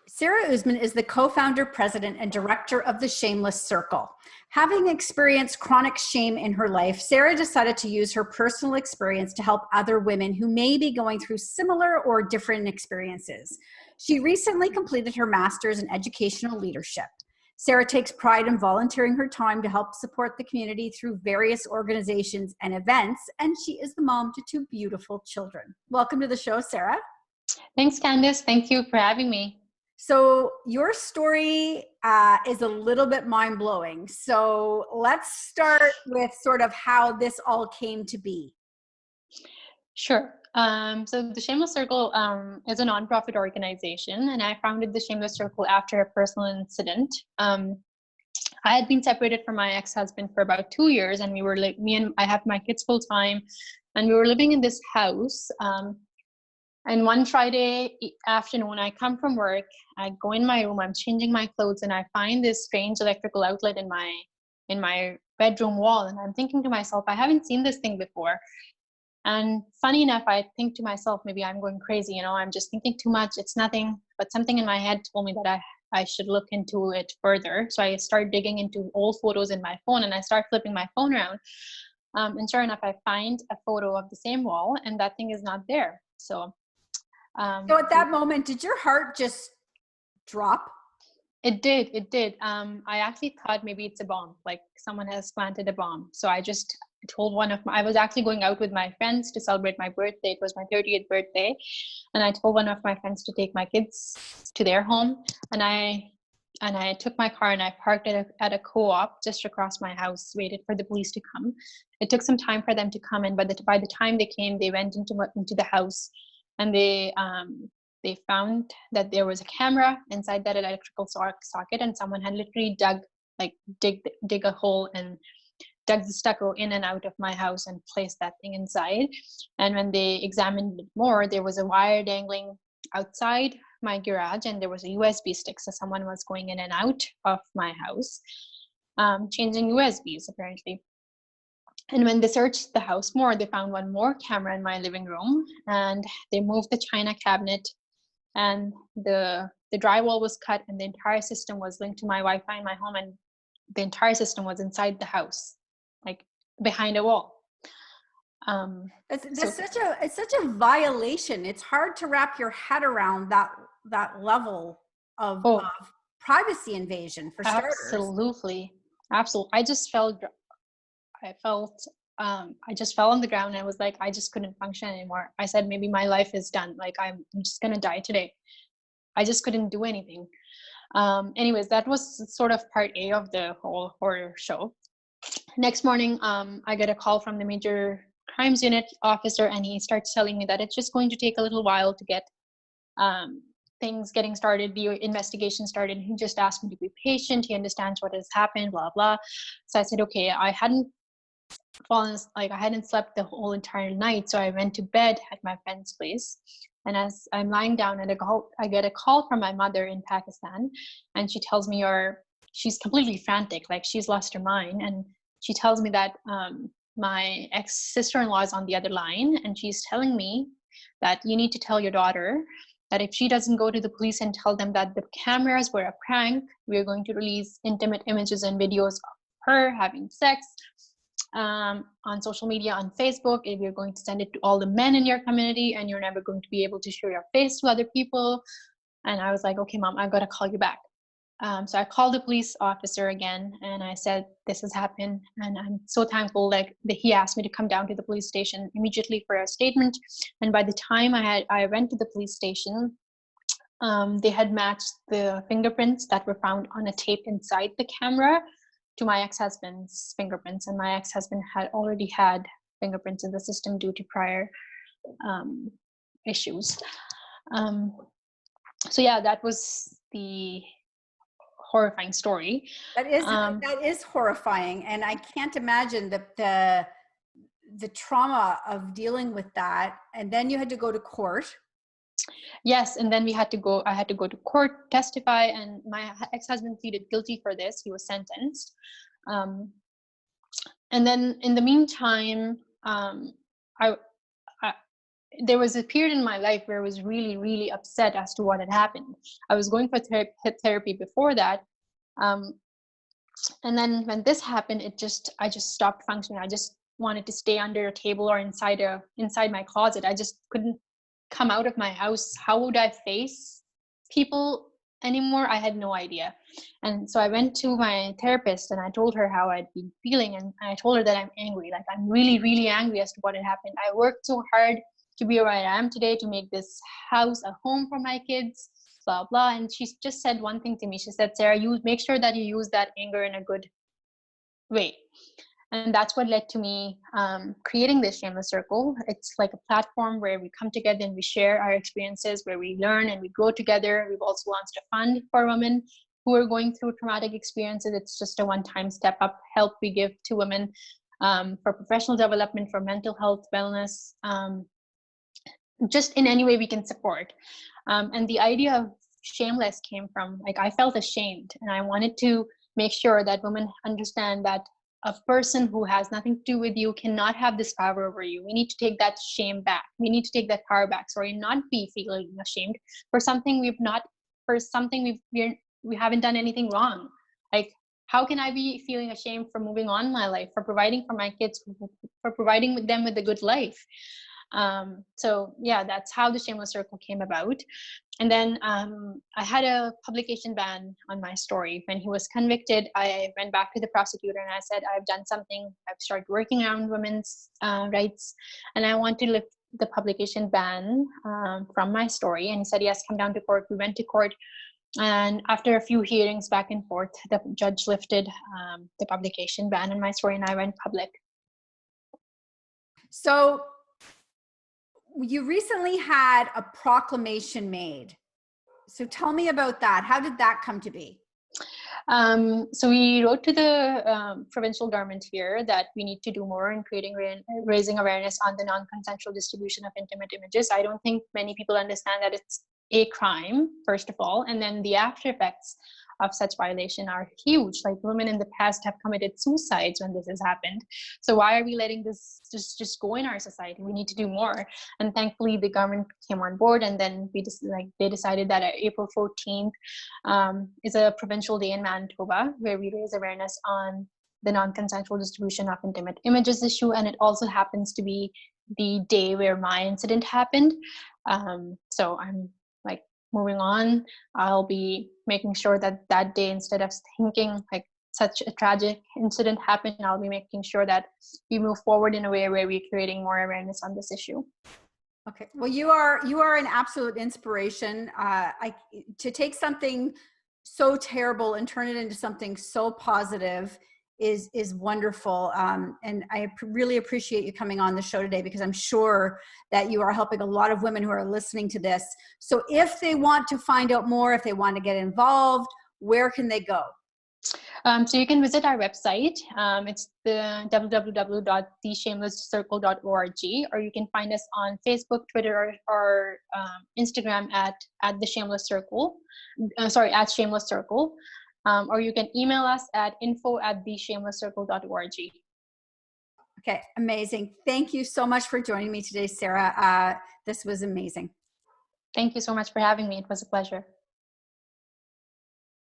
Sara Usman is the co-founder, president, and director of the Shameless Circle. Having experienced chronic shame in her life, Sara decided to use her personal experience to help other women who may be going through similar or different experiences. She recently completed her master's in educational leadership. Sara takes pride in volunteering her time to help support the community through various organizations and events, and she is the mom to two beautiful children. Welcome to the show, Sara. Thanks, Candice. Thank you for having me. So your story is a little bit mind-blowing. So let's start with sort of how this all came to be. Sure. So the Shameless Circle is a nonprofit organization, and I founded the Shameless Circle after a personal incident. I had been separated from my ex-husband for about 2 years, and we were like, I have my kids full time, and we were living in this house. And one Friday afternoon, I come from work, I go in my room, I'm changing my clothes, and I find this strange electrical outlet in my bedroom wall. And I'm thinking to myself, I haven't seen this thing before. And funny enough, I think to myself, maybe I'm going crazy, I'm just thinking too much. It's nothing, but something in my head told me that I should look into it further. So I started digging into old photos in my phone, and I start flipping my phone around. And sure enough, I find a photo of the same wall, and that thing is not there. So at that moment, did your heart just drop? It did. I actually thought maybe it's a bomb, like someone has planted a bomb. So I just told I was actually going out with my friends to celebrate my birthday. It was my 30th birthday. And I told one of my friends to take my kids to their home. And I took my car and I parked at a co-op just across my house, waited for the police to come. It took some time for them to come in, but by the time they came, they went into the house. And they found that there was a camera inside that electrical socket, and someone had literally dig a hole and dug the stucco in and out of my house and placed that thing inside. And when they examined it more, there was a wire dangling outside my garage, and there was a USB stick. So someone was going in and out of my house, changing USBs apparently. And when they searched the house more, they found one more camera in my living room, and they moved the china cabinet, and the drywall was cut, and the entire system was linked to my Wi-Fi in my home, and the entire system was inside the house, like behind a wall. It's such a violation. It's hard to wrap your head around that level of privacy invasion, for starters. Absolutely. I just felt I just fell on the ground, and I was like, I just couldn't function anymore. I said, maybe my life is done. Like, I'm just going to die today. I just couldn't do anything. Anyways, that was sort of part A of the whole horror show. Next morning, I get a call from the major crimes unit officer, and he starts telling me that it's just going to take a little while to get things getting started, the investigation started. He just asked me to be patient. He understands what has happened, blah, blah. So I said, okay. I hadn't slept the whole entire night. So I went to bed at my friend's place. And as I'm lying down I get a call from my mother in Pakistan. And she tells me, she's completely frantic, like she's lost her mind. And she tells me that my ex-sister-in-law is on the other line. And she's telling me that you need to tell your daughter that if she doesn't go to the police and tell them that the cameras were a prank, we're going to release intimate images and videos of her having sex on social media, on Facebook, and we're going to send it to all the men in your community, and you're never going to be able to show your face to other people. And I was like, okay, Mom, I've got to call you back. So I called the police officer again, and I said, this has happened. And I'm so thankful that he asked me to come down to the police station immediately for a statement. And by the time I went to the police station, they had matched the fingerprints that were found on a tape inside the camera to my ex-husband's fingerprints. And my ex-husband had already had fingerprints in the system due to prior issues. So yeah, that was the horrifying story. That is horrifying, and I can't imagine the trauma of dealing with that. And then you had to go to court. Yes, and then I had to go to court, testify, and my ex-husband pleaded guilty for this. He was sentenced. And then in the meantime, there was a period in my life where I was really, really upset as to what had happened. I was going for therapy before that. And then when this happened, I just stopped functioning. I just wanted to stay under a table or inside my closet. I just couldn't come out of my house. How would I face people anymore? I had no idea. And so I went to my therapist and I told her how I'd been feeling, and I told her that I'm angry. Like, I'm really, really angry as to what had happened. I worked so hard to be where I am today, to make this house a home for my kids, blah blah. And she just said one thing to me. She said, Sarah, you make sure that you use that anger in a good way. And that's what led to me creating this Shameless Circle. It's like a platform where we come together and we share our experiences, where we learn and we grow together. We've also launched a fund for women who are going through traumatic experiences. It's just a one-time step up help we give to women for professional development, for mental health, wellness, just in any way we can support. And the idea of Shameless came from, like, I felt ashamed, and I wanted to make sure that women understand that a person who has nothing to do with you cannot have this power over you. We need to take that shame back. We need to take that power back. So not be feeling ashamed for something we haven't done anything wrong. Like, how can I be feeling ashamed for moving on in my life, for providing for my kids, for providing them with a good life? So yeah, that's how the Shameless Circle came about. And then I had a publication ban on my story. When he was convicted, I went back to the prosecutor and I said, I've done something. I've started working around women's rights, and I want to lift the publication ban from my story. And he said, yes, come down to court. We went to court. And after a few hearings back and forth, the judge lifted the publication ban on my story, and I went public. So you recently had a proclamation made. So tell me about that. How did that come to be? So we wrote to the provincial government here that we need to do more in raising awareness on the non-consensual distribution of intimate images. I don't think many people understand that it's a crime, first of all, and then the after effects of such violation are huge. Like, women in the past have committed suicides when this has happened. So why are we letting this just go in our society? We need to do more. And thankfully the government came on board, and then they decided that April 14th is a provincial day in Manitoba where we raise awareness on the non-consensual distribution of intimate images issue. And it also happens to be the day where my incident happened. So I'm moving on, I'll be making sure that that day, instead of thinking like such a tragic incident happened, I'll be making sure that we move forward in a way where we're creating more awareness on this issue. Okay. Well, you are an absolute inspiration. To take something so terrible and turn it into something so positive is wonderful. And I really appreciate you coming on the show today, because I'm sure that you are helping a lot of women who are listening to this. So if they want to find out more, if they want to get involved, where can they go? So you can visit our website. It's the www.theshamelesscircle.org, or you can find us on Facebook, Twitter, or Instagram at the Shameless Circle. At Shameless Circle. Or you can email us at info@theshamelesscircle.org. Okay, amazing. Thank you so much for joining me today, Sara. This was amazing. Thank you so much for having me. It was a pleasure.